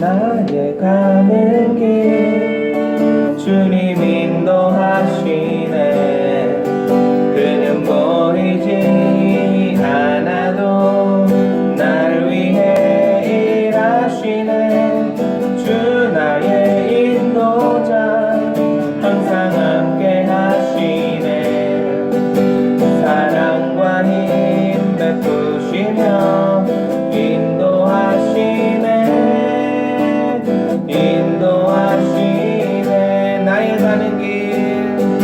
나의 가는 길 주님 인도하시네. 그는 보이지 않아도 나를 위해 일하시네. 주 나의 인도자 항상 함께 하시네. 사랑과 힘 베푸시며 인도하시네. 나의 가는 길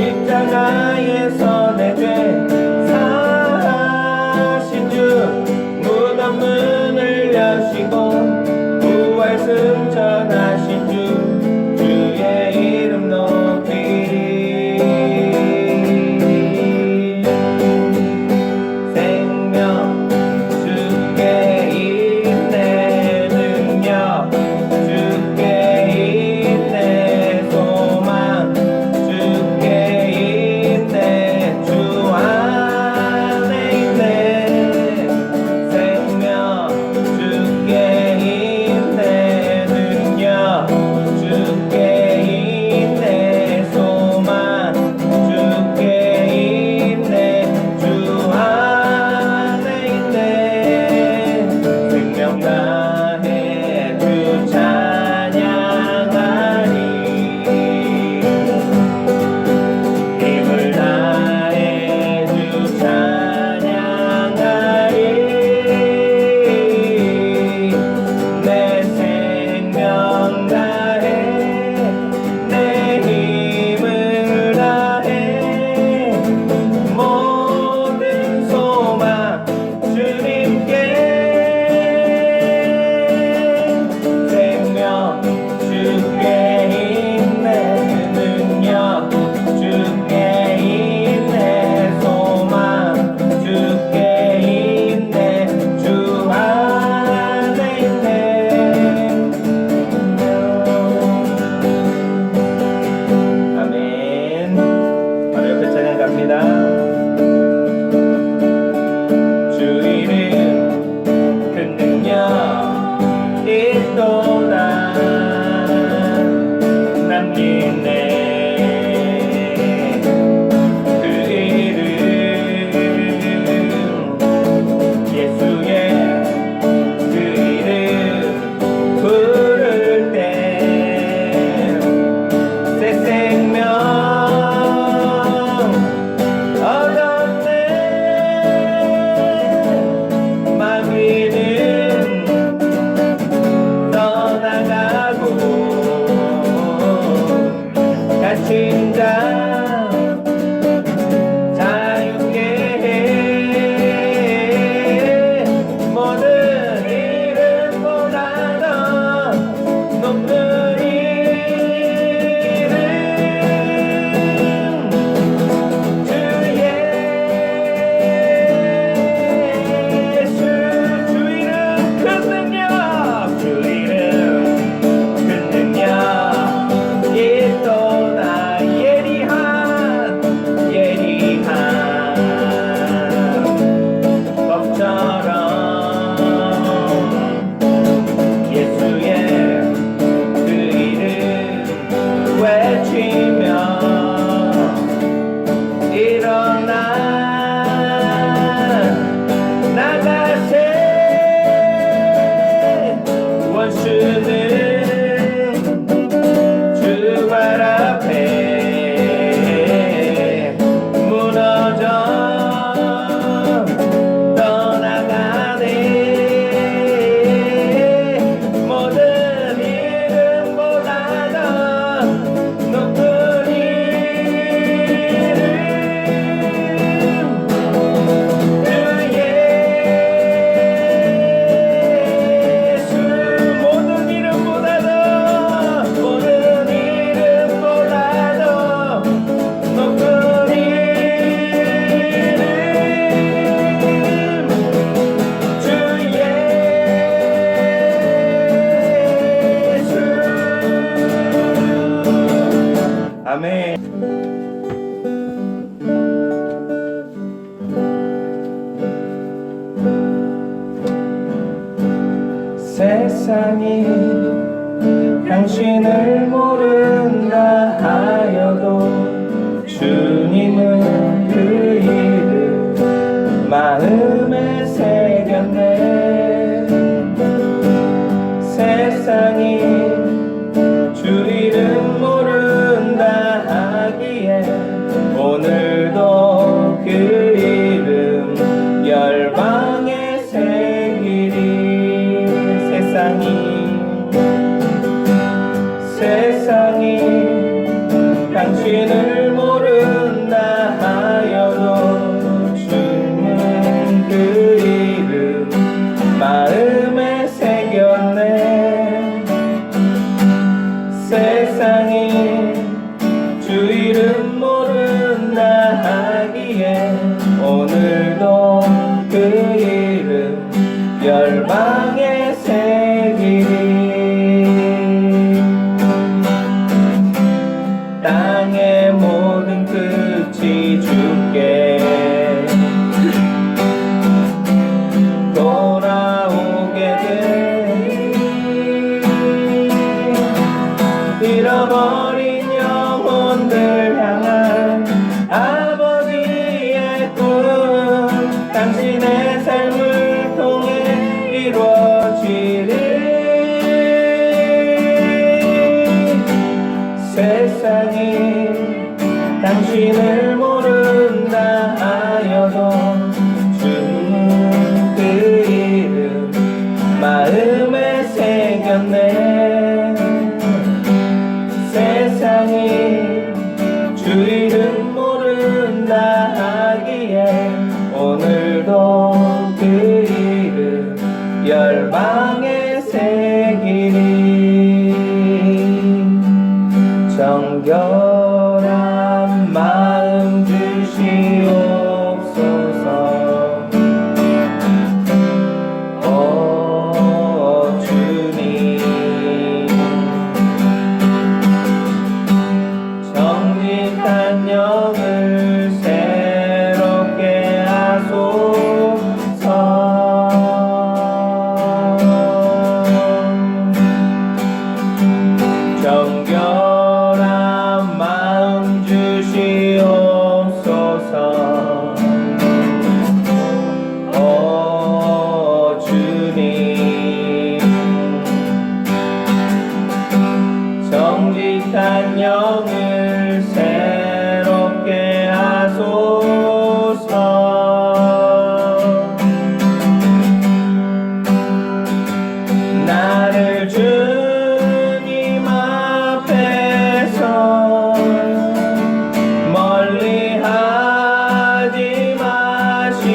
십자가에서 내 죄 사하신 주 무덤 문을 여시고 부활 승천하신 주 주의 이름 높이리 생명 주께 있네 능력 주께 있네 소망 주께 있네 주 안에 있네 생명 주께 있네 능력 주께 있네 소망 주께 있네 주 안에 있네 생명 다해 주 찬양하리 힘을 다해 주 찬양하리 내 생명 다해 내 힘을 다해 모든 소망 주님께 생명 주께 있네 능력 주께 있네 소망 주께 있네 주 안에 있네 아멘. 바로 옆에 찬양 갑니다. 주 이름 큰 능력 있도다 남기네 그 이름 예수의 그 이름 부를 때 새 생명 얻었네 마귀는 떠나가고 갇힌 자 자유케 해 모든 이름보다 더 높은 이름 주 예수 주 이름 큰 능력 주 이름 큰 능력 있도다 예리한 법처럼 예수의 그 이름 외치며 일어나 나가세 원수는 주 발 앞에 무너져 떠나가네 모든 이름보다 더 높은 이름 주 예수 모든 이름보다 더 모든 이름보다 더 높은 이름 주 예수 아멘. 세상이 당신을 모른다 하여도 주님은 그 이름 마음에 새겼네 세상이 주 이름 모른다 하기에 오늘도 그 이름 열방에 새기리 세상이 당신을 모르 이름 모른다 하기에 오늘도 그 이름 열방에 새기리. 땅의 모든 끝이 주께 돌아오게 되리. 잃어버린 영혼들 향한 아버지의 꿈 당신의 삶을 통해 이루어지리. 세상이 당신을 모른다 하여도 주는 그 이름 마음에 새겼네. 세상이 주 이름 모른다 하기에 오늘도 그 이름 열방에 새기리. 정결한 마음 주시옵소서. 오 주님, 정직한 영을 새롭게 하소서. 정결한 마음 주시옵소서. 오 주님, 정직한 영을 새롭게 하소서. 나를 주님 앞에서 멀리 하지 마시고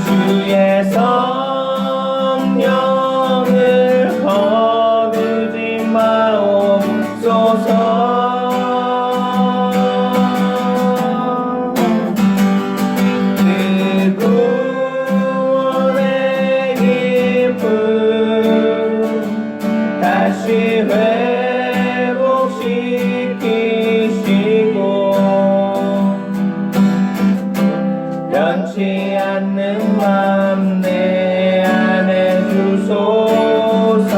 주의 성령을 거두지 마옵소서. 그 구원의 기쁨 다시 회복시키시고 변치 않는 맘 내 안에 주소서.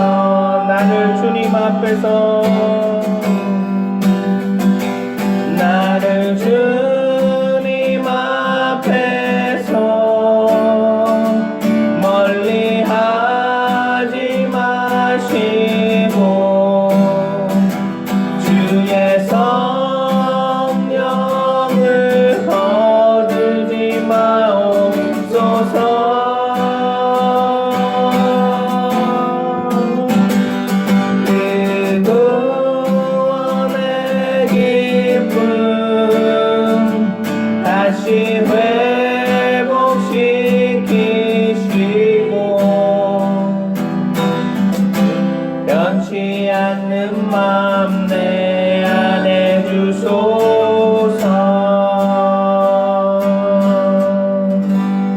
나를 주님 앞에서 나를 주님 앞에서 멀리 하지 마시고 주의 성령을 거두지 마옵소서. 그 구원의 기쁨 다시 회복시키시고 변치 않는 맘 내 안에 주소서.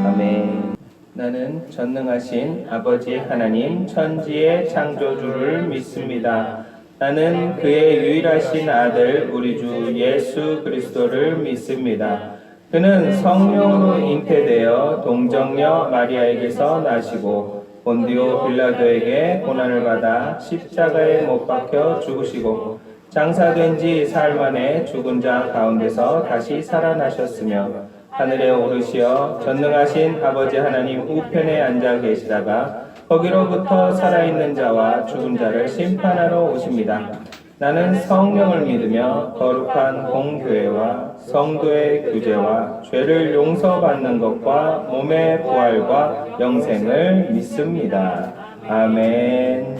아멘. 나는 전능하신 아버지 하나님 천지의 창조주를 믿습니다. 나는 그의 유일하신 아들 우리 주 예수 그리스도를 믿습니다. 그는 성령으로 잉태되어 동정녀 마리아에게서 나시고 본디오 빌라도에게 고난을 받아 십자가에 못 박혀 죽으시고 장사된 지 사흘 만에 죽은 자 가운데서 다시 살아나셨으며 하늘에 오르시어 전능하신 아버지 하나님 우편에 앉아 계시다가 거기로부터 살아있는 자와 죽은 자를 심판하러 오십니다. 나는 성령을 믿으며 거룩한 공교회와 성도의 규제와 죄를 용서받는 것과 몸의 부활과 영생을 믿습니다. 아멘.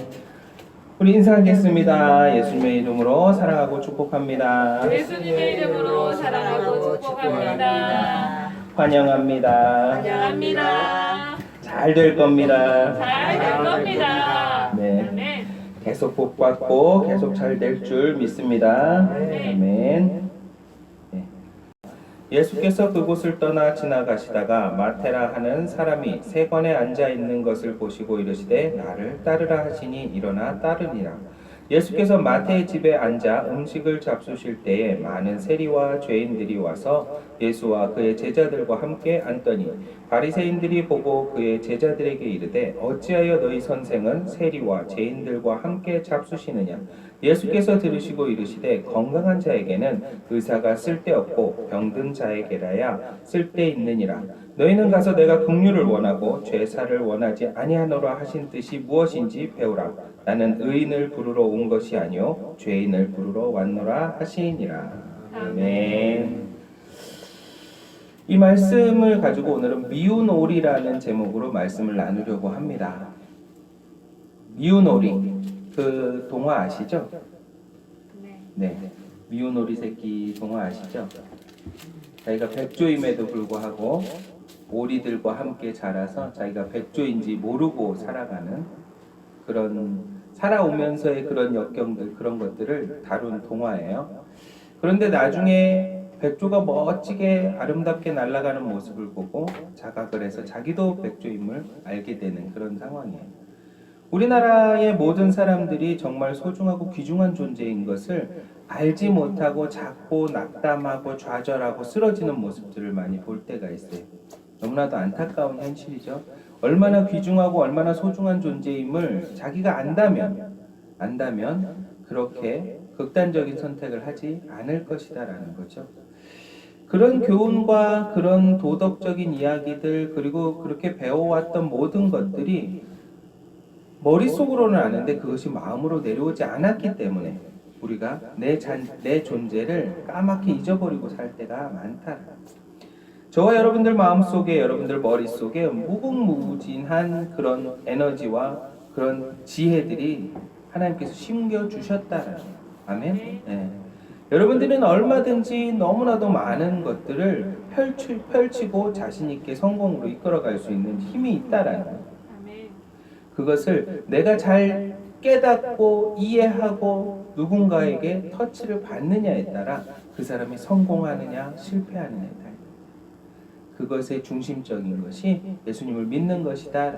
우리 인사하겠습니다. 예수님의 이름으로 사랑하고 축복합니다. 예수님의 이름으로 사랑하고 축복합니다. 환영합니다. 환영합니다. 잘 될 겁니다. 잘 될 겁니다. 네. 아멘. 계속 복 받고 계속 잘 될 줄 믿습니다. 아멘. 네. 예수께서 그곳을 떠나 지나가시다가 마테라 하는 사람이 세관에 앉아 있는 것을 보시고 이르시되 나를 따르라 하시니 일어나 따르니라. 예수께서 마태의 집에 앉아 음식을 잡수실 때에 많은 세리와 죄인들이 와서 예수와 그의 제자들과 함께 앉더니 바리새인들이 보고 그의 제자들에게 이르되 어찌하여 너희 선생은 세리와 죄인들과 함께 잡수시느냐. 예수께서 들으시고 이르시되 건강한 자에게는 의사가 쓸데없고 병든 자에게라야 쓸데있느니라. 너희는 가서 내가 긍휼을 원하고 죄사를 원하지 아니하노라 하신 뜻이 무엇인지 배우라. 나는 의인을 부르러 온 것이 아니요 죄인을 부르러 왔노라 하시니라. 아멘. 이 말씀을 가지고 오늘은 미운 오리라는 제목으로 말씀을 나누려고 합니다. 미운 오리, 그 동화 아시죠? 네. 미운 오리 새끼 동화 아시죠? 자기가 백조임에도 불구하고 오리들과 함께 자라서 자기가 백조인지 모르고 살아가는 그런 살아오면서의 그런 역경들, 그런 것들을 다룬 동화예요. 그런데 나중에 백조가 멋지게 아름답게 날아가는 모습을 보고 자각을 해서 자기도 백조임을 알게 되는 그런 상황이에요. 우리나라의 모든 사람들이 정말 소중하고 귀중한 존재인 것을 알지 못하고 작고 낙담하고 좌절하고 쓰러지는 모습들을 많이 볼 때가 있어요. 너무나도 안타까운 현실이죠. 얼마나 귀중하고 얼마나 소중한 존재임을 자기가 안다면 그렇게 극단적인 선택을 하지 않을 것이다라는 거죠. 그런 교훈과 그런 도덕적인 이야기들 그리고 그렇게 배워왔던 모든 것들이 머릿속으로는 아는데 그것이 마음으로 내려오지 않았기 때문에 우리가 내 존재를 까맣게 잊어버리고 살 때가 많다. 저와 여러분들 마음속에 여러분들 머릿속에 무궁무진한 그런 에너지와 그런 지혜들이 하나님께서 심겨주셨다라는 거예요. 아멘? 네. 여러분들은 얼마든지 너무나도 많은 것들을 펼치고 자신있게 성공으로 이끌어갈 수 있는 힘이 있다라는 거예요. 그것을 내가 잘 깨닫고 이해하고 누군가에게 터치를 받느냐에 따라 그 사람이 성공하느냐 실패하느냐에 따라 그것의 중심적인 것이 예수님을 믿는 것이다.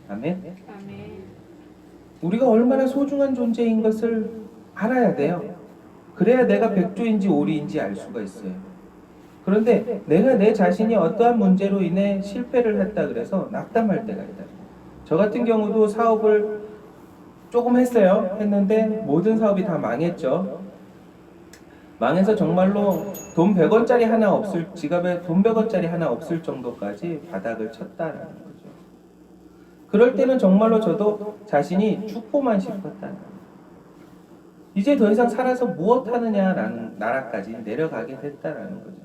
아멘. 우리가 얼마나 소중한 존재인 것을 알아야 돼요. 그래야 내가 백조인지 오리인지 알 수가 있어요. 그런데 내가 내 자신이 어떠한 문제로 인해 실패를 했다 그래서 낙담할 때가 있다. 저 같은 경우도 사업을 조금 했는데 모든 사업이 다 망했죠. 망해서 정말로 돈 100원짜리 하나 없을, 지갑에 돈 100원짜리 하나 없을 정도까지 바닥을 쳤다라는 거죠. 그럴 때는 정말로 저도 자신이 죽고만 싶었다. 이제 더 이상 살아서 무엇 하느냐라는 나라까지 내려가게 됐다라는 거죠.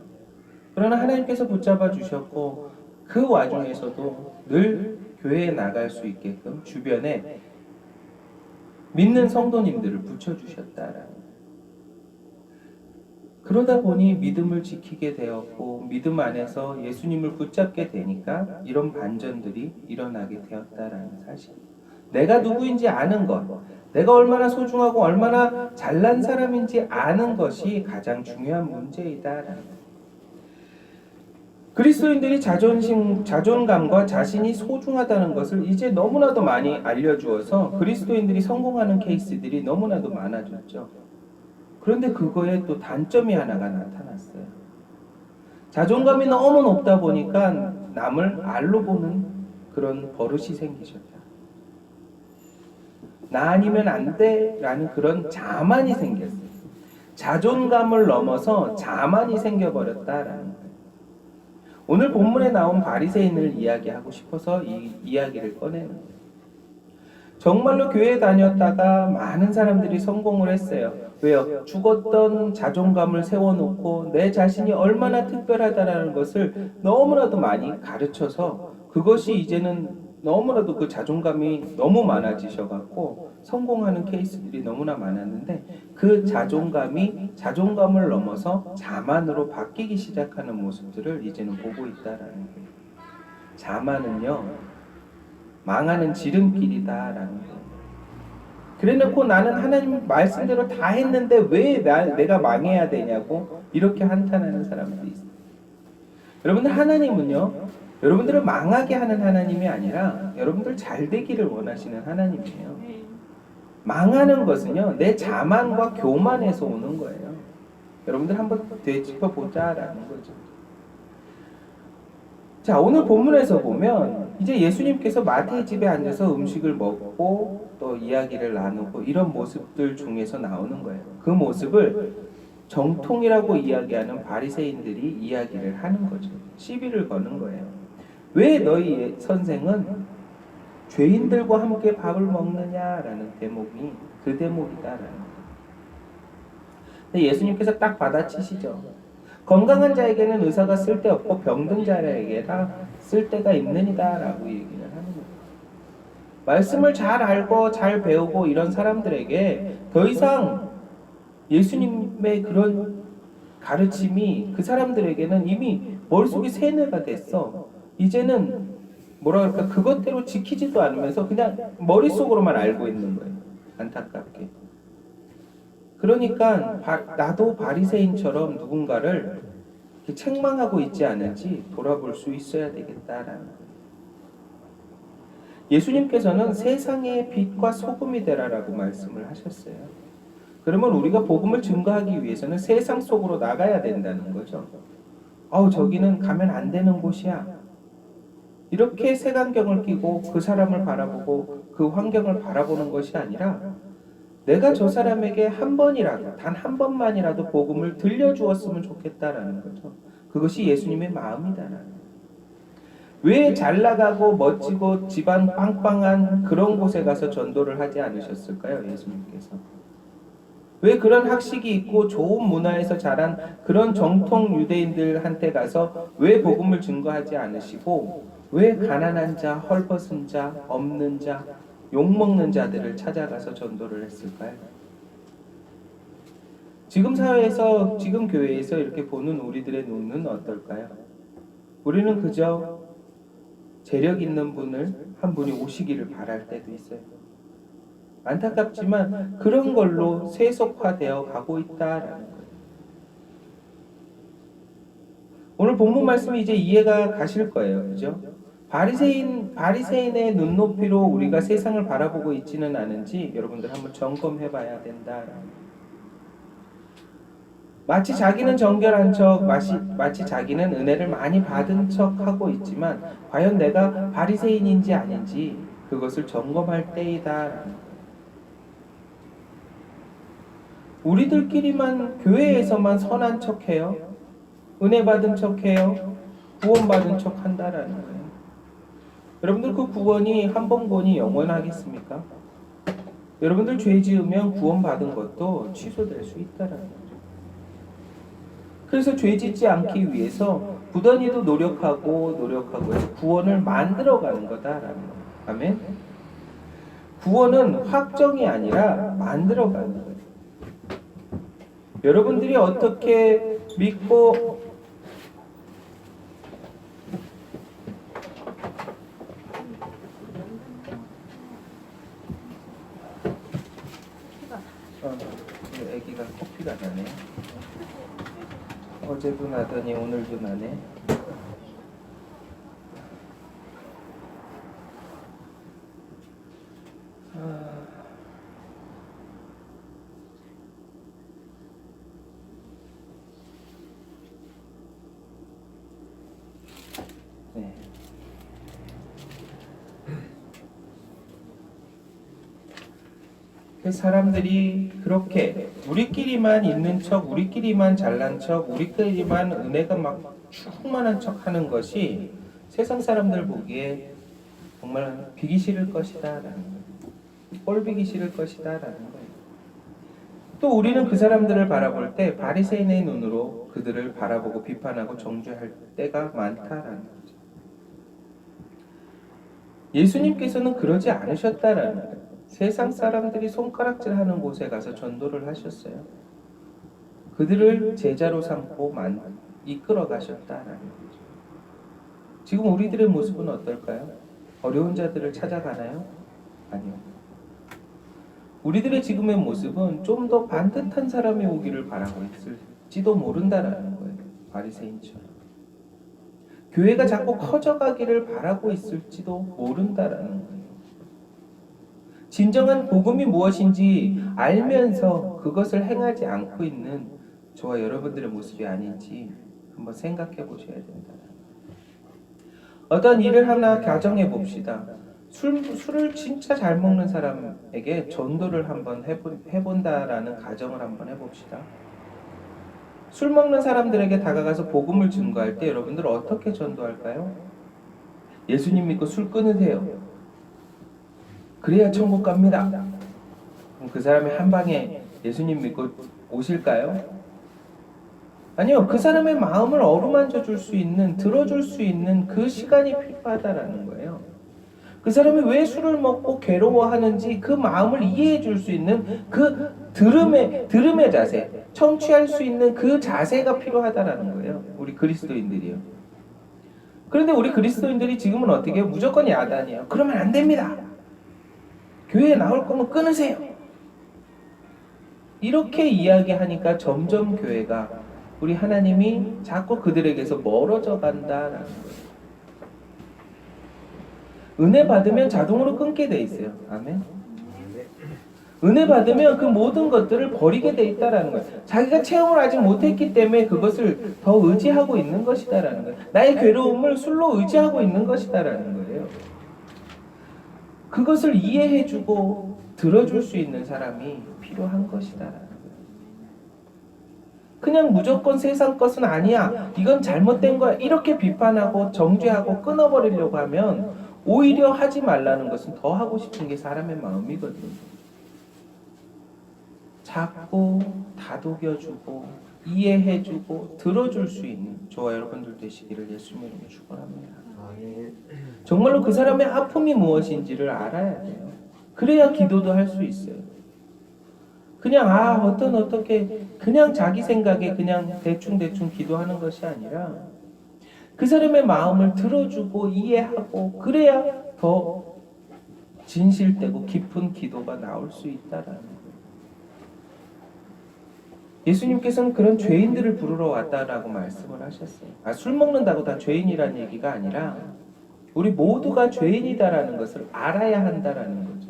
그러나 하나님께서 붙잡아 주셨고 그 와중에서도 늘 교회에 나갈 수 있게끔 주변에 믿는 성도님들을 붙여주셨다라는 거예요. 그러다 보니 믿음을 지키게 되었고 믿음 안에서 예수님을 붙잡게 되니까 이런 반전들이 일어나게 되었다라는 사실. 내가 누구인지 아는 것, 내가 얼마나 소중하고 얼마나 잘난 사람인지 아는 것이 가장 중요한 문제이다라는 거예요. 그리스도인들이 자존감과 자신이 소중하다는 것을 이제 너무나도 많이 알려주어서 그리스도인들이 성공하는 케이스들이 너무나도 많아졌죠. 그런데 그거에 또 단점이 하나가 나타났어요. 자존감이 너무 높다 보니까 남을 알로 보는 그런 버릇이 생기셨다. 나 아니면 안 돼라는 그런 자만이 생겼어요. 자존감을 넘어서 자만이 생겨버렸다라는 거예요. 오늘 본문에 나온 바리새인을 이야기하고 싶어서 이 이야기를 꺼내는 거예요. 정말로 교회에 다녔다가 많은 사람들이 성공을 했어요. 왜요? 죽었던 자존감을 세워놓고 내 자신이 얼마나 특별하다는 것을 너무나도 많이 가르쳐서 그것이 이제는 너무나도 그 자존감이 너무 많아지셔갖고 성공하는 케이스들이 너무나 많았는데 그 자존감을 넘어서 자만으로 바뀌기 시작하는 모습들을 이제는 보고 있다라는 거예요. 자만은요 망하는 지름길이다라는 거예요. 그래놓고 나는 하나님 말씀대로 다 했는데 왜 내가 망해야 되냐고 이렇게 한탄하는 사람들이 있어요. 여러분들, 하나님은요, 여러분들을 망하게 하는 하나님이 아니라 여러분들 잘 되기를 원하시는 하나님이에요. 망하는 것은요, 내 자만과 교만에서 오는 거예요. 여러분들 한번 되짚어보자라는 거죠. 자, 오늘 본문에서 보면 이제 예수님께서 마태의 집에 앉아서 음식을 먹고 또 이야기를 나누고 이런 모습들 중에서 나오는 거예요. 그 모습을 정통이라고 이야기하는 바리새인들이 이야기를 하는 거죠. 시비를 거는 거예요. 왜 너희 선생은 죄인들과 함께 밥을 먹느냐라는 대목이 그 대목이다라는 거예요. 근데 예수님께서 딱 받아치시죠. 건강한 자에게는 의사가 쓸데없고 병든 자에게나 쓸데가 있느니다라고 얘기를 하는 거예요. 말씀을 잘 알고 잘 배우고 이런 사람들에게 더 이상 예수님의 그런 가르침이 그 사람들에게는 이미 머릿속에 세뇌가 됐어. 이제는 뭐라 그럴까, 그것대로 지키지도 않으면서 그냥 머릿속으로만 알고 있는 거예요. 안타깝게. 그러니까 나도 바리새인처럼 누군가를 책망하고 있지 않은지 돌아볼 수 있어야 되겠다라는 거예요. 예수님께서는 세상의 빛과 소금이 되라라고 말씀을 하셨어요. 그러면 우리가 복음을 증거하기 위해서는 세상 속으로 나가야 된다는 거죠. 저기는 가면 안 되는 곳이야. 이렇게 색안경을 끼고 그 사람을 바라보고 그 환경을 바라보는 것이 아니라 내가 저 사람에게 한 번이라도, 단 한 번만이라도 복음을 들려주었으면 좋겠다라는 거죠. 그것이 예수님의 마음이다라는 거예요. 왜 잘나가고 멋지고 집안 빵빵한 그런 곳에 가서 전도를 하지 않으셨을까요? 예수님께서. 왜 그런 학식이 있고 좋은 문화에서 자란 그런 정통 유대인들한테 가서 왜 복음을 증거하지 않으시고 왜 가난한 자, 헐벗은 자, 없는 자, 욕먹는 자들을 찾아가서 전도를 했을까요? 지금 사회에서, 지금 교회에서 이렇게 보는 우리들의 눈은 어떨까요? 우리는 그저 재력 있는 분을 한 분이 오시기를 바랄 때도 있어요. 안타깝지만 그런 걸로 세속화되어 가고 있다라는 거예요. 오늘 본문 말씀이 이제 이해가 가실 거예요. 그죠? 바리새인의 눈높이로 우리가 세상을 바라보고 있지는 않은지 여러분들 한번 점검해 봐야 된다. 마치 자기는 정결한 척, 마치 자기는 은혜를 많이 받은 척 하고 있지만 과연 내가 바리새인인지 아닌지 그것을 점검할 때이다라는 거예요. 우리들끼리만 교회에서만 선한 척해요. 은혜 받은 척해요. 구원 받은 척 한다라는 거예요. 여러분들, 그 구원이 한 번 구원이 영원하겠습니까? 여러분들 죄 지으면 구원 받은 것도 취소될 수 있다라는 거죠. 그래서 죄 짓지 않기 위해서 부단히도 노력하고 해서 구원을 만들어가는 거다라는 거예요. 아멘. 구원은 확정이 아니라 만들어가는 거예요. 여러분들이 어떻게 믿고 애기가 코피가 나네. 어제도 나더니 오늘도 나네. 네. 사람들이 그렇게 우리끼리만 있는 척, 우리끼리만 잘난 척, 우리끼리만 은혜가 막 충만한 척 하는 것이 세상 사람들 보기에 정말 비기 싫을 것이다 라는 거예요. 꼴비기 싫을 것이다 라는 거예요. 또 우리는 그 사람들을 바라볼 때 바리새인의 눈으로 그들을 바라보고 비판하고 정죄할 때가 많다라는 거죠. 예수님께서는 그러지 않으셨다라는 거예요. 세상 사람들이 손가락질하는 곳에 가서 전도를 하셨어요. 그들을 제자로 삼고 이끌어 가셨다라는 거죠. 지금 우리들의 모습은 어떨까요? 어려운 자들을 찾아가나요? 아니요. 우리들의 지금의 모습은 좀 더 반듯한 사람이 오기를 바라고 있을지도 모른다라는 거예요. 바리새인처럼. 교회가 자꾸 커져가기를 바라고 있을지도 모른다라는 거예요. 진정한 복음이 무엇인지 알면서 그것을 행하지 않고 있는 저와 여러분들의 모습이 아닌지 한번 생각해 보셔야 된다. 어떤 일을 하나 가정해 봅시다. 술을 진짜 잘 먹는 사람에게 전도를 한번 해본다라는 가정을 한번 해봅시다. 술 먹는 사람들에게 다가가서 복음을 증거할 때 여러분들 어떻게 전도할까요? 예수님 믿고 술 끊으세요. 그래야 천국 갑니다. 그럼 그 사람이 한 방에 예수님 믿고 오실까요? 아니요. 그 사람의 마음을 어루만져 줄 수 있는, 들어줄 수 있는 그 시간이 필요하다라는 거예요. 그 사람이 왜 술을 먹고 괴로워하는지 그 마음을 이해해 줄 수 있는 그 들음의 자세, 청취할 수 있는 그 자세가 필요하다라는 거예요. 우리 그리스도인들이요. 그런데 우리 그리스도인들이 지금은 어떻게 해요? 무조건 야단이에요. 그러면 안 됩니다. 교회에 나올 거면 끊으세요. 이렇게 이야기하니까 점점 교회가 우리 하나님이 자꾸 그들에게서 멀어져 간다라는 거예요. 은혜 받으면 자동으로 끊게 돼 있어요. 아멘. 은혜 받으면 그 모든 것들을 버리게 돼 있다라는 거예요. 자기가 체험을 아직 못했기 때문에 그것을 더 의지하고 있는 것이다라는 거예요. 나의 괴로움을 술로 의지하고 있는 것이다라는 거예요. 그것을 이해해주고 들어줄 수 있는 사람이 필요한 것이다라는 거예요. 그냥 무조건 세상 것은 아니야, 이건 잘못된 거야, 이렇게 비판하고 정죄하고 끊어버리려고 하면 오히려 하지 말라는 것은 더 하고 싶은 게 사람의 마음이거든요. 자꾸 다독여주고 이해해주고 들어줄 수 있는 저와 여러분들 되시기를 예수님의 이름으로 축원합니다. 정말로 그 사람의 아픔이 무엇인지를 알아야 돼요. 그래야 기도도 할 수 있어요. 그냥 어떻게 그냥 자기 생각에 그냥 대충 기도하는 것이 아니라 그 사람의 마음을 들어주고 이해하고 그래야 더 진실되고 깊은 기도가 나올 수 있다라는 거예요. 예수님께서는 그런 죄인들을 부르러 왔다라고 말씀을 하셨어요. 술 먹는다고 다 죄인이라는 얘기가 아니라 우리 모두가 죄인이다라는 것을 알아야 한다라는 거죠.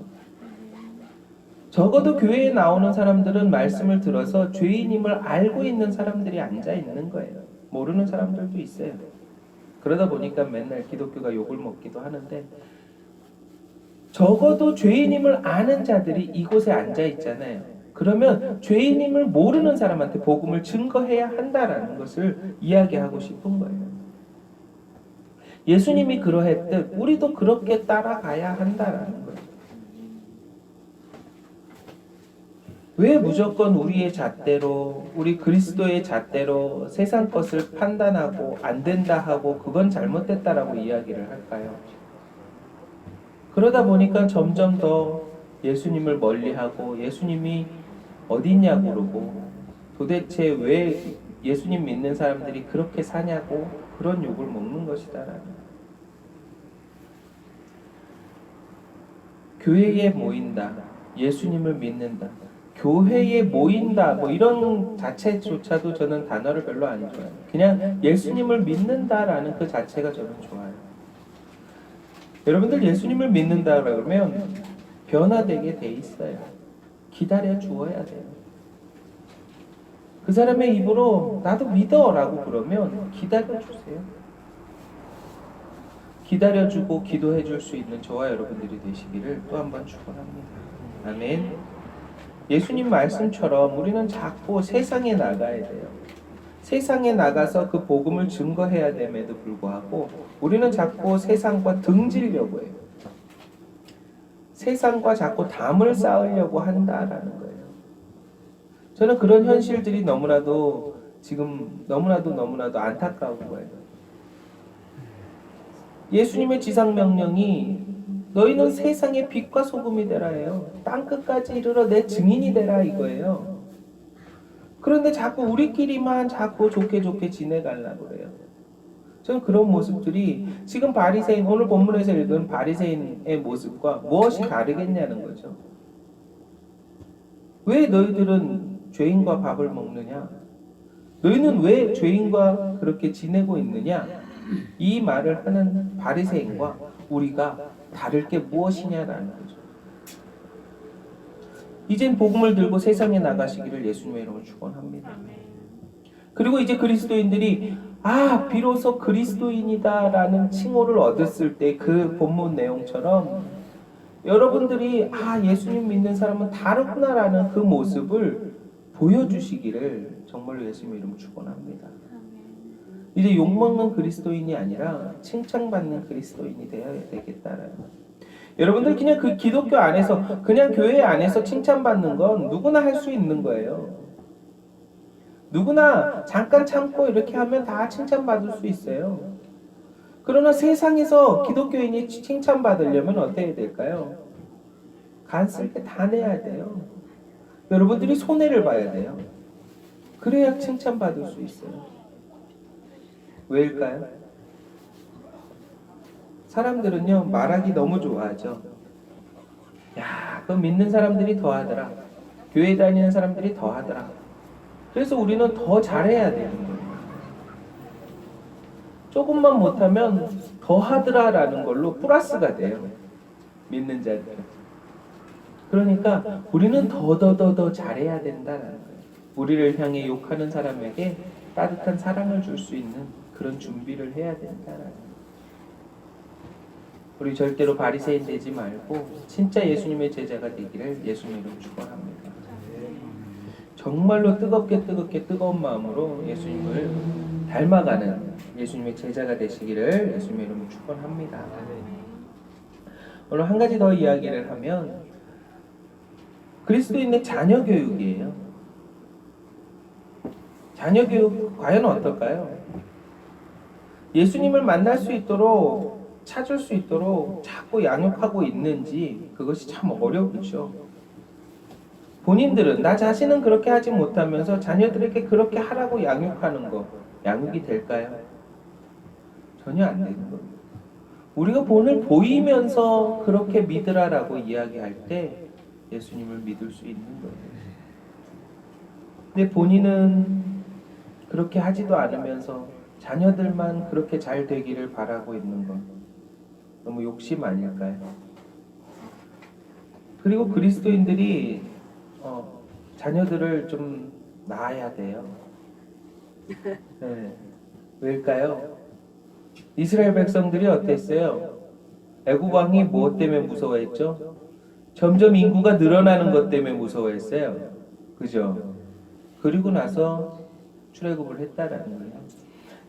적어도 교회에 나오는 사람들은 말씀을 들어서 죄인임을 알고 있는 사람들이 앉아 있는 거예요. 모르는 사람들도 있어요. 그러다 보니까 맨날 기독교가 욕을 먹기도 하는데 적어도 죄인임을 아는 자들이 이곳에 앉아 있잖아요. 그러면 죄인임을 모르는 사람한테 복음을 증거해야 한다라는 것을 이야기하고 싶은 거예요. 예수님이 그러했듯 우리도 그렇게 따라가야 한다라는 거예요. 왜 무조건 우리의 잣대로, 우리 그리스도의 잣대로 세상 것을 판단하고 안 된다 하고 그건 잘못됐다라고 이야기를 할까요? 그러다 보니까 점점 더 예수님을 멀리하고 예수님이 어디 있냐고 그러고 도대체 왜 예수님 믿는 사람들이 그렇게 사냐고 그런 욕을 먹는 것이다라는. 교회에 모인다, 예수님을 믿는다, 교회에 모인다 뭐 이런 자체조차도 저는 단어를 별로 안 좋아해요. 그냥 예수님을 믿는다라는 그 자체가 저는 좋아요. 여러분들 예수님을 믿는다 그러면 변화되게 돼 있어요. 기다려 주어야 돼요. 그 사람의 입으로 나도 믿어라고 그러면 기다려 주세요. 기다려 주고 기도해 줄 수 있는 저와 여러분들이 되시기를 또 한 번 축원합니다. 아멘. 예수님 말씀처럼 우리는 자꾸 세상에 나가야 돼요. 세상에 나가서 그 복음을 증거해야 됨에도 불구하고 우리는 자꾸 세상과 등지려고 해요. 세상과 자꾸 담을 쌓으려고 한다라는 거예요. 저는 그런 현실들이 너무나도 지금 너무나도 안타까운 거예요. 예수님의 지상명령이 너희는 세상의 빛과 소금이 되라예요. 땅끝까지 이르러 내 증인이 되라 이거예요. 그런데 자꾸 우리끼리만 자꾸 좋게 지내가려고 그래요. 저는 그런 모습들이 지금 바리새인, 오늘 본문에서 읽은 바리새인의 모습과 무엇이 다르겠냐는 거죠. 왜 너희들은 죄인과 밥을 먹느냐? 너희는 왜 죄인과 그렇게 지내고 있느냐? 이 말을 하는 바리새인과 우리가 다를 게 무엇이냐라는 거죠. 이젠 복음을 들고 세상에 나가시기를 예수님의 이름으로 축원합니다. 그리고 이제 그리스도인들이 비로소 그리스도인이다라는 칭호를 얻었을 때 그 본문 내용처럼 여러분들이 예수님 믿는 사람은 다르구나라는 그 모습을 보여주시기를 정말로 예수님의 이름으로 축원합니다. 이제 욕먹는 그리스도인이 아니라 칭찬받는 그리스도인이 되어야 되겠다라는 거예요. 여러분들 그냥 그 기독교 안에서 그냥 교회 안에서 칭찬받는 건 누구나 할 수 있는 거예요. 누구나 잠깐 참고 이렇게 하면 다 칭찬받을 수 있어요. 그러나 세상에서 기독교인이 칭찬받으려면 어떻게 해야 될까요? 간 쓸 때 다 내야 돼요. 여러분들이 손해를 봐야 돼요. 그래야 칭찬받을 수 있어요. 왜일까요? 사람들은요 말하기 너무 좋아하죠. 그거 믿는 사람들이 더 하더라. 교회 다니는 사람들이 더 하더라. 그래서 우리는 더 잘해야 되는 거예요. 조금만 못하면 더 하더라라는 걸로 플러스가 돼요. 믿는 자들. 그러니까 우리는 더 잘해야 된다라는 거예요. 우리를 향해 욕하는 사람에게 따뜻한 사랑을 줄 수 있는 그런 준비를 해야 된다라는 거예요. 우리 절대로 바리새인 되지 말고 진짜 예수님의 제자가 되기를 예수님으로 축원합니다. 정말로 뜨겁게 뜨거운 마음으로 예수님을 닮아가는 예수님의 제자가 되시기를 예수님의 이름으로 축원합니다. 오늘 한 가지 더 이야기를 하면 그리스도인의 자녀 교육이에요. 자녀 교육 과연 어떨까요? 예수님을 만날 수 있도록 찾을 수 있도록 자꾸 양육하고 있는지 그것이 참 어렵죠. 본인들은 나 자신은 그렇게 하지 못하면서 자녀들에게 그렇게 하라고 양육하는 거 양육이 될까요? 전혀 안 되는 겁니다. 우리가 본을 보이면서 그렇게 믿으라라고 이야기할 때 예수님을 믿을 수 있는 거예요. 근데 본인은 그렇게 하지도 않으면서 자녀들만 그렇게 잘 되기를 바라고 있는 건 너무 욕심 아닐까요? 그리고 그리스도인들이 자녀들을 좀 낳아야 돼요. 네. 왜일까요? 이스라엘 백성들이 어땠어요? 애굽 왕이 무엇 때문에 무서워했죠? 점점 인구가 늘어나는 것 때문에 무서워했어요. 그죠? 그리고 나서 출애굽을 했다라는 거예요.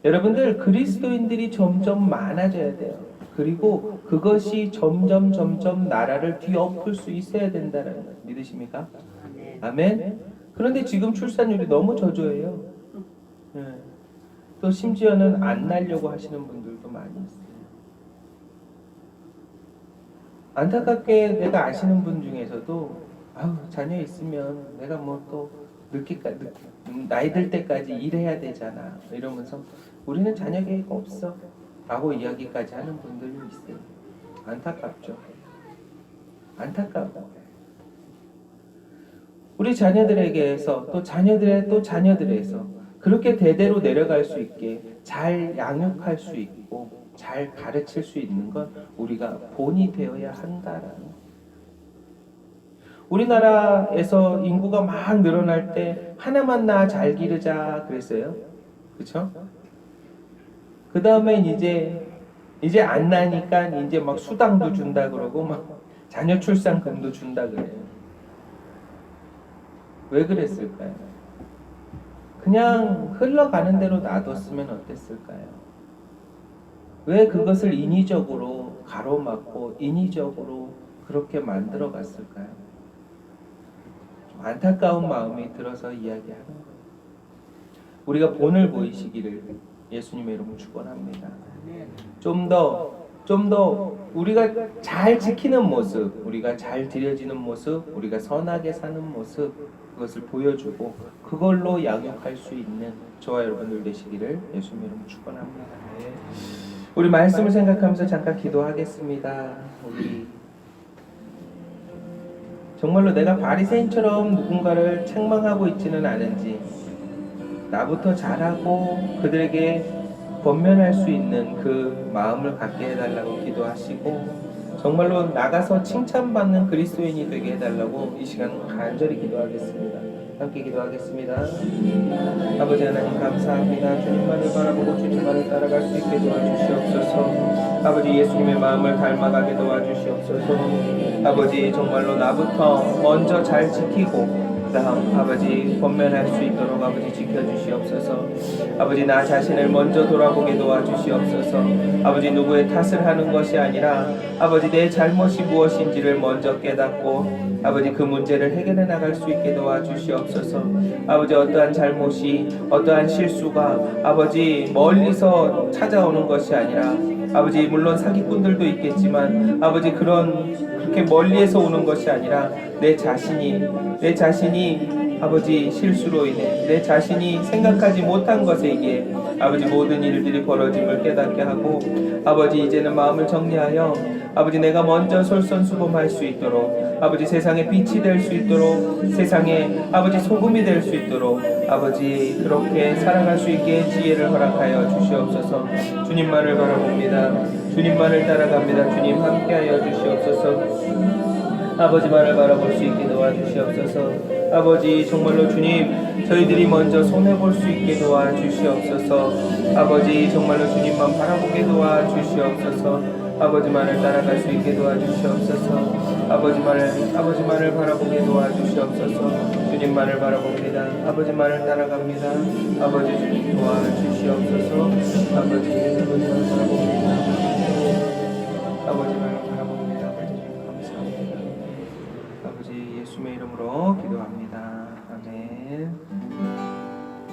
여러분들 그리스도인들이 점점 많아져야 돼요. 그리고 그것이 점점 나라를 뒤엎을 수 있어야 된다는 거예요. 믿으십니까? 아멘. 그런데 지금 출산율이 너무 저조해요. 또 심지어는 안 낳으려고 하시는 분들도 많이 있어요. 안타깝게 내가 아시는 분 중에서도 자녀 있으면 내가 뭐 또 나이 들 때까지 일해야 되잖아 이러면서 우리는 자녀 계획 없어 라고 이야기까지 하는 분들이 있어요. 안타깝죠. 안타까워. 우리 자녀들에게서 또 자녀들에서 그렇게 대대로 내려갈 수 있게 잘 양육할 수 있고 잘 가르칠 수 있는 건 우리가 본이 되어야 한다라는. 우리나라에서 인구가 막 늘어날 때 하나만 낳아 잘 기르자 그랬어요. 그렇죠? 그 다음엔 이제 안 나니까 이제 막 수당도 준다 그러고 막 자녀 출산금도 준다 그래요. 왜 그랬을까요? 그냥 흘러가는 대로 놔뒀으면 어땠을까요? 왜 그것을 인위적으로 가로막고 인위적으로 그렇게 만들어 갔을까요? 안타까운 마음이 들어서 이야기하는 거예요. 우리가 본을 보이시기를 예수님의 이름으로 축원합니다. 좀 더 우리가 잘 지키는 모습, 우리가 잘 드려지는 모습, 우리가 선하게 사는 모습 그것을 보여주고 그걸로 양육할 수 있는 저와 여러분들 되시기를 예수님의 이름으로 축원합니다. 우리 말씀을 생각하면서 잠깐 기도하겠습니다. 우리 정말로 내가 바리새인처럼 누군가를 책망하고 있지는 않은지, 나부터 잘하고 그들에게 권면할 수 있는 그 마음을 갖게 해달라고 기도하시고, 정말로 나가서 칭찬받는 그리스도인이 되게 해달라고 이 시간 간절히 기도하겠습니다. 함께 기도하겠습니다. 아버지 하나님 감사합니다. 주님만을 바라보고 주님만을 따라갈 수 있게 도와주시옵소서. 아버지 예수님의 마음을 닮아가게 도와주시옵소서. 아버지 정말로 나부터 먼저 잘 지키고 그 다음 아버지 권면할 수 있도록 아버지 지켜주시옵소서. 아버지 나 자신을 먼저 돌아보게 도와주시옵소서. 아버지 누구의 탓을 하는 것이 아니라 아버지 내 잘못이 무엇인지를 먼저 깨닫고 아버지 그 문제를 해결해 나갈 수 있게 도와주시옵소서. 아버지 어떠한 잘못이 어떠한 실수가 아버지 멀리서 찾아오는 것이 아니라 아버지 물론 사기꾼들도 있겠지만 아버지 그렇게 멀리에서 오는 것이 아니라 내 자신이 아버지 실수로 인해 내 자신이 생각하지 못한 것에 의해 아버지 모든 일들이 벌어짐을 깨닫게 하고 아버지 이제는 마음을 정리하여 아버지 내가 먼저 솔선수범할 수 있도록 아버지 세상에 빛이 될 수 있도록 세상에 아버지 소금이 될 수 있도록 아버지 그렇게 살아갈 수 있게 지혜를 허락하여 주시옵소서. 주님만을 바라봅니다. 주님만을 따라갑니다. 주님 함께하여 주시옵소서. 아버지만을 바라볼 수 있게 도와주시옵소서. 아버지 정말로 주님 저희들이 먼저 손해볼 수 있게 도와주시옵소서. 아버지 정말로 주님만 바라보게 도와주시옵소서. 아버지만을 따라갈 수 있게 도와주시옵소서. 아버지만을 바라보게 도와주시옵소서. 주님만을 바라봅니다. 아버지만을 따라갑니다. 아버지 주님 도와주시옵소서. 아버지만을 바라봅니다. 아버지만을 바라봅니다. 아버지 주님 감사합니다. 아버지 예수의 이름으로 기도합니다. 아멘.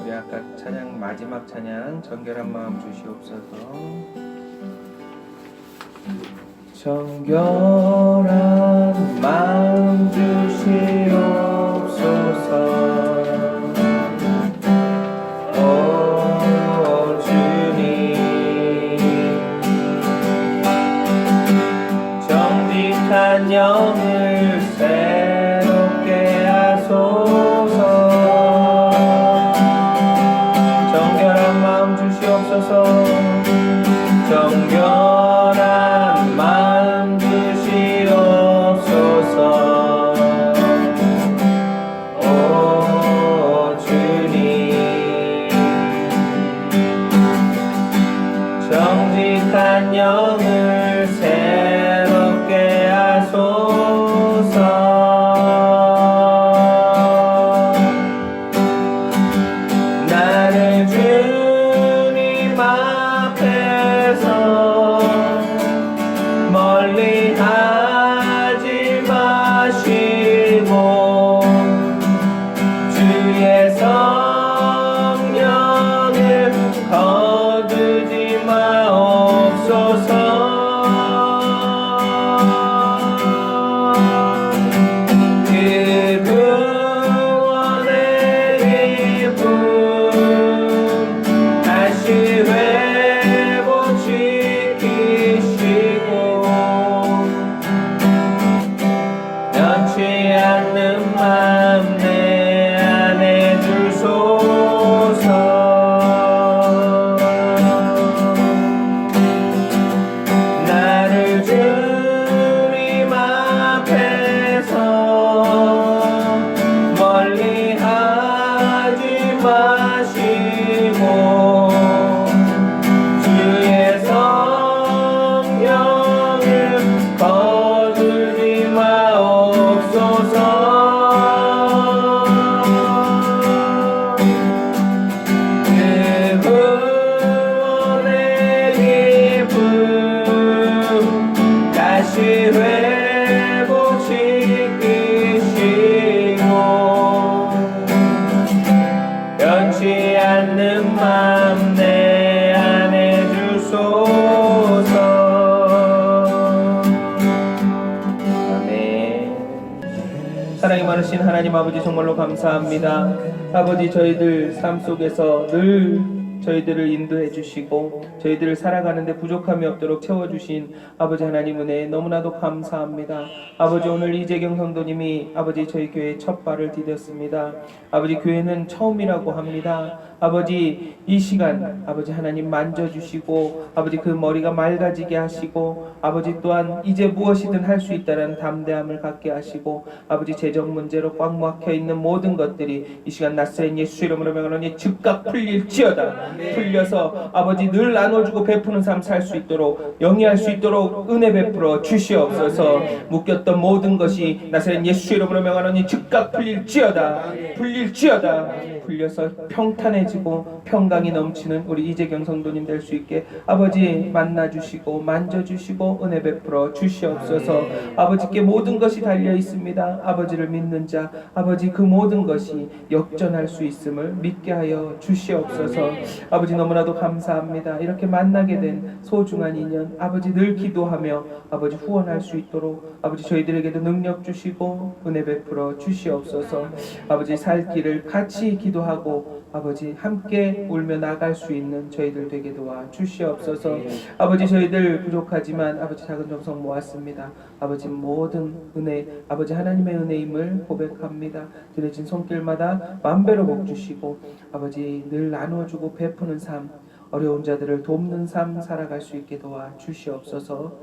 우리 아까 찬양 마지막 찬양 정결한 마음 주시옵소서. 정결한 마음 주시옵소서. 오 주님 정직한 영을 새롭게 하소서. 정결한 마음 주시옵소서. 정결한 마음 주시옵소서. 오 주님 정직한 영을 새롭게 하소서. 나를 주님 앞에서 멀리 하지 마시고 주의 성령을 거두지 마옵소서. 그 구원의 기쁨 다시 회복시키시고 변치 않는 마음 내 안에 주소서. 나를 주님 앞에서 멀리 하지 마시고 주의 성령을 거두지 마옵소서. 그 구원의 기쁨 다시 회복시키시고 변치 않는 마음 내 안에 주소서. 아멘. 사랑이 많으신 하나님 아버지 정말로 감사합니다. 아버지 저희들 삶 속에서 늘 저희들을 인도해 주시고 저희들을 살아가는데 부족함이 없도록 채워주신 아버지 하나님 은혜에 너무나도 감사합니다. 아버지 오늘 이재경 성도님이 아버지 저희 교회에 첫 발을 디뎠습니다. 아버지 교회는 처음이라고 합니다. 아버지 이 시간 아버지 하나님 만져주시고 아버지 그 머리가 맑아지게 하시고 아버지 또한 이제 무엇이든 할 수 있다는 담대함을 갖게 하시고 아버지 재정 문제로 꽉 막혀 있는 모든 것들이 이 시간 나사렛 예수 이름으로 명하노니 즉각 풀릴지어다. 풀려서 아버지 늘 나눠주고 베푸는 삶 살 수 있도록 영위할 수 있도록 은혜 베풀어 주시옵소서. 묶였던 모든 것이 나사렛 예수 이름으로 명하노니 즉각 풀릴지어다. 풀릴지어다. 풀려서 평탄해지고 평강이 넘치는 우리 이재경 성도님 될 수 있게 아버지 만나주시고 만져주시고 은혜 베풀어 주시옵소서. 아버지께 모든 것이 달려 있습니다. 아버지를 믿는 자 아버지 그 모든 것이 역전할 수 있음을 믿게 하여 주시옵소서. 아버지 너무나도 감사합니다. 이렇게 만나게 된 소중한 인연 아버지 늘 기도하며 아버지 후원할 수 있도록 아버지 저희들에게도 능력 주시고 은혜 베풀어 주시옵소서. 아버지 살 길을 같이 기도하고 아버지 함께 울며 나갈 수 있는 저희들 되게 도와 주시옵소서. 아버지 저희들 부족하지만 아버지 작은 정성 모았습니다. 아버지 모든 은혜 아버지 하나님의 은혜임을 고백합니다. 드려진 손길마다 만배로 복 주시고 아버지 늘 나눠주고 베푸는 삶 어려운 자들을 돕는 삶 살아갈 수 있게 도와 주시옵소서.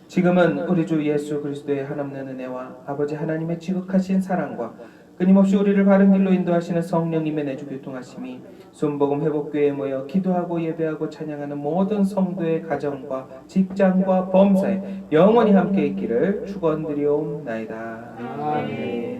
지금은 우리 주 예수 그리스도의 한없는 은혜와 아버지 하나님의 지극하신 사랑과 끊임없이 우리를 바른 길로 인도하시는 성령님의 내주 교통하심이 순복음 회복교회에 모여 기도하고 예배하고 찬양하는 모든 성도의 가정과 직장과 범사에 영원히 함께 있기를 축원드리옵나이다. 아멘.